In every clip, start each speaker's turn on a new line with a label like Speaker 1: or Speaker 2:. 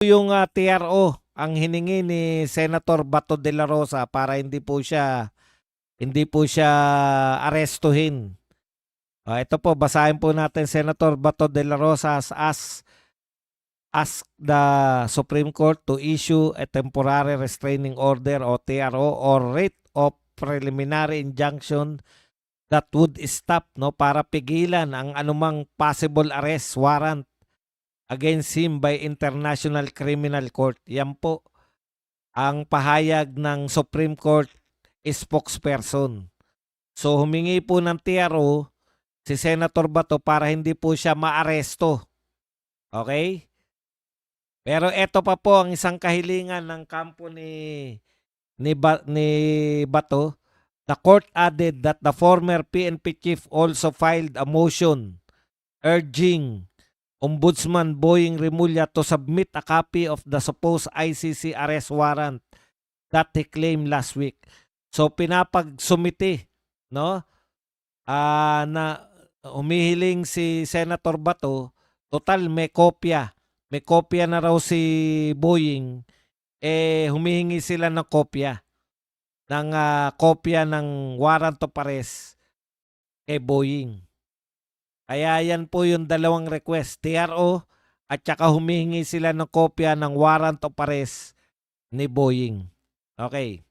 Speaker 1: Yung TRO ang hiningi ni Senator Bato de la Rosa para hindi po siya arestuhin. Ito po, basahin po natin. Senator Bato de la Rosa asked the Supreme Court to issue a temporary restraining order o TRO or writ of preliminary injunction that would stop para pigilan ang anumang possible arrest warrant against him by International Criminal Court. Yan po ang pahayag ng Supreme Court spokesperson. So humingi po ng TRO si Senator Bato para hindi po siya maaresto. Okay? Pero ito pa po ang isang kahilingan ng kampo ni Bato. The court added that the former PNP chief also filed a motion urging Ombudsman Boying Rimulya to submit a copy of the supposed ICC arrest warrant that he claimed last week. So pinapagsumiti, no? Na humihiling si Senator Bato, total may kopya. May kopya na raw si Boying, humihingi sila ng kopya ng warrant of arrest kay Boying. Kaya yan po yung dalawang request, TRO at saka humihingi sila ng kopya ng warrant of arrest ni Boying. Okay.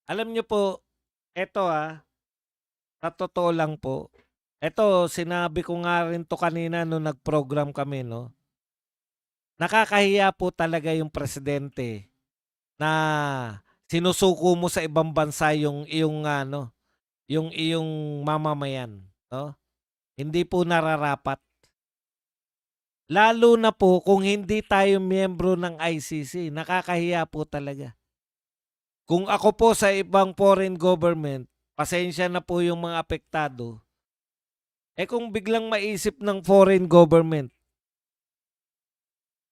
Speaker 1: Alam nyo po, eto sa totoo lang po, eto sinabi ko nga rin to kanina nung nag-program kami, no? Nakakahiya po talaga yung presidente na sinusuko mo sa ibang bansa yung iyong mamamayan, no? Hindi po nararapat. Lalo na po kung hindi tayo miyembro ng ICC, nakakahiya po talaga. Kung ako po sa ibang foreign government, pasensya na po yung mga apektado. Kung biglang maisip ng foreign government,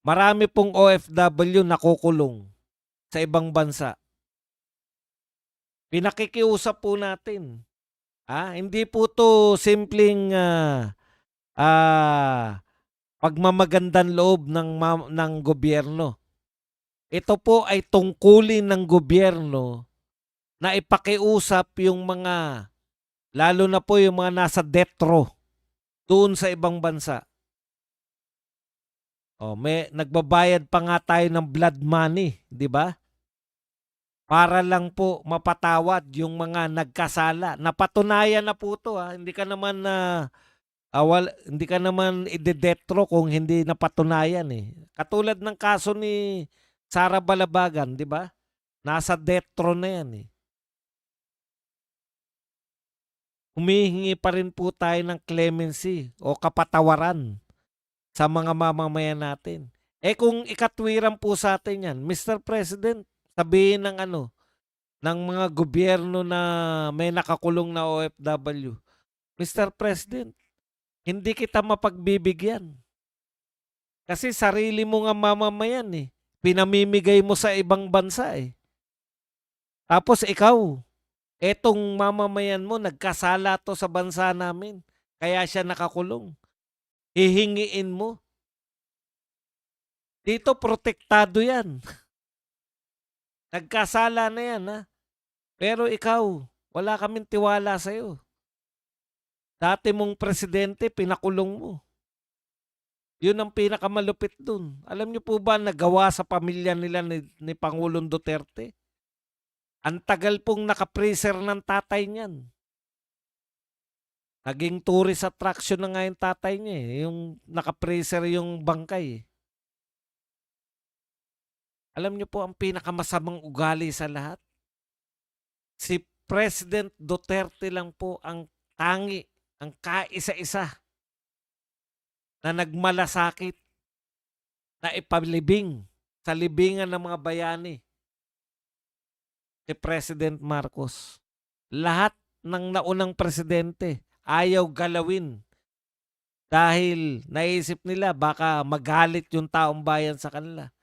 Speaker 1: marami pong OFW nakukulong sa ibang bansa. Pinakikiusap po natin. Hindi po to simpleng pagmamagandang loob ng gobyerno. Ito po ay tungkulin ng gobyerno na ipakiusap yung mga, lalo na po yung mga nasa death row doon sa ibang bansa. Nagbabayad pa nga tayo ng blood money, di ba? Para lang po mapatawad yung mga nagkasala. Napatunayan na po to Hindi ka naman hindi ka naman idedetro kung hindi napatunayan Katulad ng kaso ni Sara Balabagan, di ba? Nasa detro na yan Humihingi pa rin po tayo ng clemency o kapatawaran sa mga mamamayan natin. Kung ikatwiran po sa atin yan, Mr. President, sabihin ng mga gobyerno na may nakakulong na OFW, Mr. President, hindi kita mapagbibigyan. Kasi sarili mo nga mamamayan Pinamimigay mo sa ibang bansa Tapos ikaw, etong mamamayan mo, nagkasala to sa bansa namin. Kaya siya nakakulong. Hihingiin mo. Dito, protektado yan. Nagkasala na yan Pero ikaw, wala kaming tiwala sa'yo. Dati mong presidente, pinakulong mo. Yun ang pinakamalupit dun. Alam niyo po ba nagawa sa pamilya nila ni Pangulong Duterte? Ang tagal pong nakapreser ng tatay niyan. Naging tourist attraction na nga yung tatay niya Yung nakapreser yung bangkay Alam niyo po ang pinakamasamang ugali sa lahat? Si President Duterte lang po ang tangi, ang kaisa-isa na nagmalasakit na ipalibing sa libingan ng mga bayani si President Marcos. Lahat ng naunang presidente ayaw galawin dahil naisip nila baka magalit yung taong bayan sa kanila.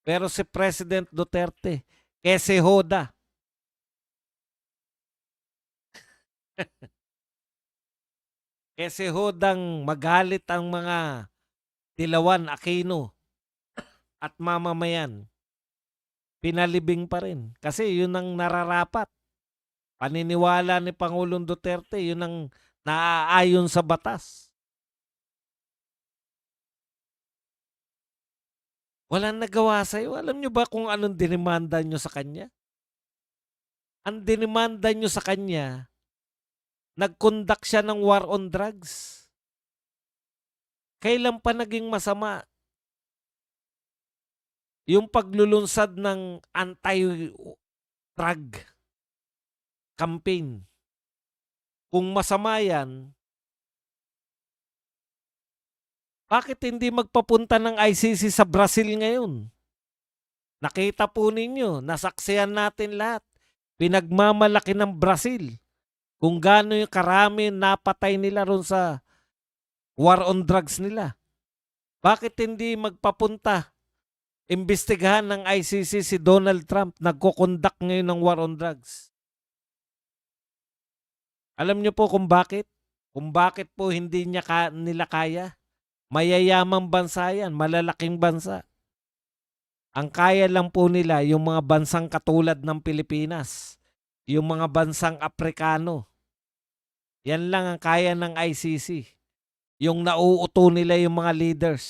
Speaker 1: Pero si President Duterte, kese hoda. Kese hodang magalit ang mga Dilawan Aquino at mamamayan, pinalibing pa rin. Kasi yun ang nararapat. Paniniwala ni Pangulong Duterte, yun ang naaayon sa batas. Walang nagawa sa'yo. Alam nyo ba kung anong dinimanda nyo sa kanya? Ang dinimanda nyo sa kanya, nag-conduct siya ng war on drugs. Kailan pa naging masama yung paglulunsad ng anti-drug campaign? Kung masama yan, bakit hindi magpapunta ng ICC sa Brazil ngayon? Nakita po ninyo, nasaksihan natin lahat. Pinagmamalaki ng Brazil kung gaano yung karami napatay nila ron sa war on drugs nila. Bakit hindi magpapunta? Imbestigahan ng ICC si Donald Trump, nagko-conduct ngayon ng war on drugs. Alam niyo po kung bakit? Kung bakit po hindi nila kaya? Mayayamang bansa yan, malalaking bansa. Ang kaya lang po nila yung mga bansang katulad ng Pilipinas, yung mga bansang Aprikano. Yan lang ang kaya ng ICC. Yung nauuto nila yung mga leaders.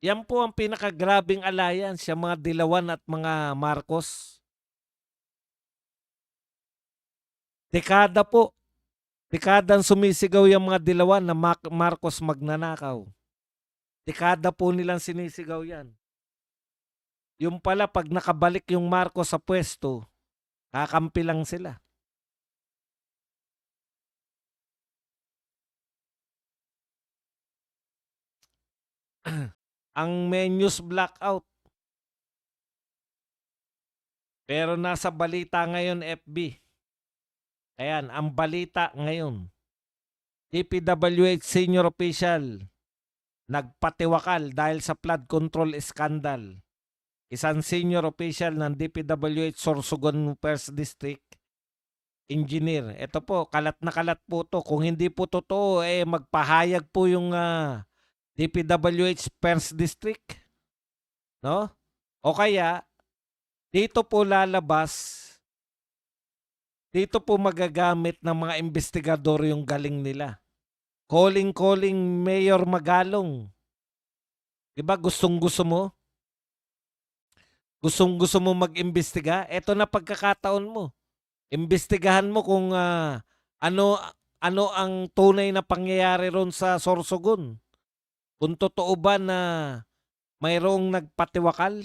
Speaker 1: Yan po ang pinakagrabing alliance, yung mga Dilawan at mga Marcos. Dekada po. Dekadang sumisigaw yung mga Dilawan na Marcos magnanakaw. Dekada po nilang sinisigaw yan. Yung pala pag nakabalik yung Marcos sa pwesto, kakampi lang sila. Ang may news blackout. Pero nasa balita ngayon FB. Ayan, ang balita ngayon. DPWH senior official nagpatiwakal dahil sa flood control scandal. Isang senior official ng DPWH Sorsogon First District engineer. Ito po, kalat na kalat po to. Kung hindi po totoo, magpahayag po yung DPWH First District. No? O kaya, dito po lalabas, dito po magagamit ng mga investigador yung galing nila. Calling Mayor Magalong. Diba gustong-gusto mo? Gustong-gusto mo mag-imbestiga? Ito na pagkakataon mo. Imbestigahan mo kung ano ang tunay na pangyayari ron sa Sorsogon. Kung totoo ba na mayroong nagpatiwakal?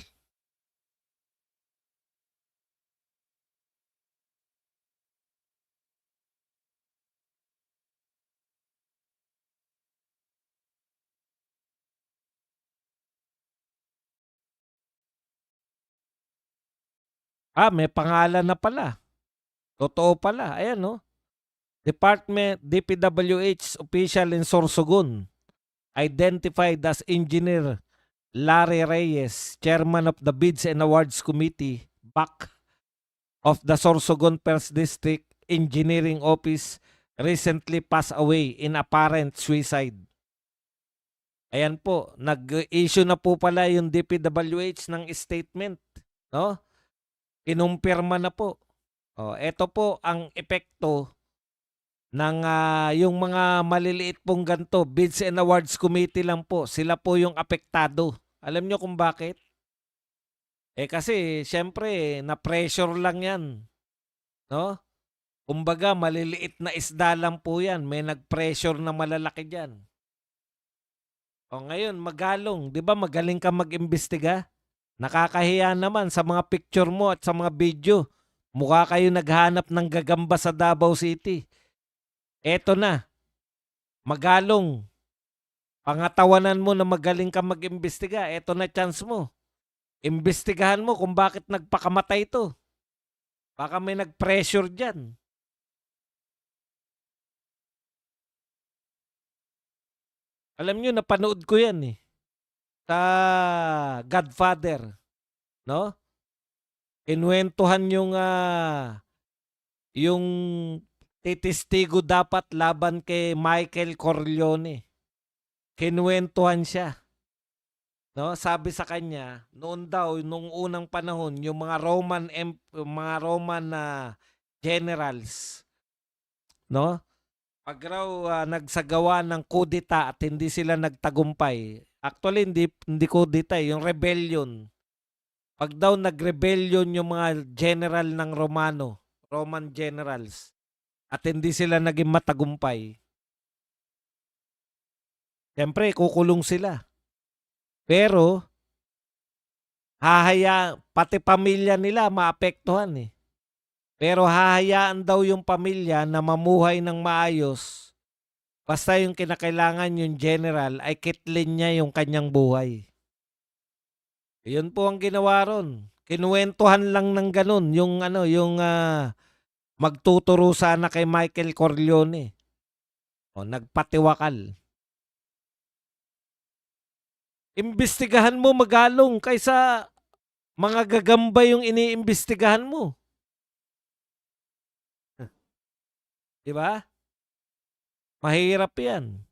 Speaker 1: May pangalan na pala. Totoo pala. Ayan, no? Department DPWH official in Sorsogon identified as Engineer Larry Reyes, Chairman of the Bids and Awards Committee, BAC of the Sorsogon First District Engineering Office, recently passed away in apparent suicide. Ayan po, nag-issue na po pala yung DPWH ng statement, no? Kinumpirma na po. Ito po ang epekto ng yung mga maliliit pong ganto, Bids and Awards Committee lang po. Sila po yung apektado. Alam nyo kung bakit? Kasi syempre na-pressure lang yan. No? Kumbaga maliliit na isda lang po yan. May nag-pressure na malalaki dyan. Ngayon, Magalong, di ba magaling ka mag-imbestiga? Nakakahiya naman sa mga picture mo at sa mga video. Mukha kayo naghanap ng gagamba sa Davao City. Eto na, Magalong, pangatawanan mo na magaling ka mag-imbestiga. Eto na chance mo. Imbestigahan mo kung bakit nagpakamatay ito. Baka may nag-pressure dyan. Alam nyo, napanood ko yan sa Godfather. No? Kinuwentuhan yung yung titistigo dapat laban kay Michael Corleone. Kinuwentuhan siya. No, sabi sa kanya, noon daw nung unang panahon yung mga Roman na generals, no? Pag raw nagsagawa ng kudeta at hindi sila nagtagumpay. Actually hindi kudeta, yung rebellion. Pag daw nag-rebellion yung mga general ng Roman generals at hindi sila naging matagumpay, siyempre kukulong sila. Pero pati pamilya nila maapektuhan eh. Pero hahayaan daw yung pamilya na mamuhay ng maayos basta yung kinakailangan yung general ay kitlin niya yung kanyang buhay. Yun po ang ginawa ron. Kinuwentuhan lang ng ganun yung magtuturo sana kay Michael Corleone. O nagpatiwakal. Imbestigahan mo magalong kaysa mga gagamba yung iniimbestigahan mo. 'Di ba? Mahirap 'yan.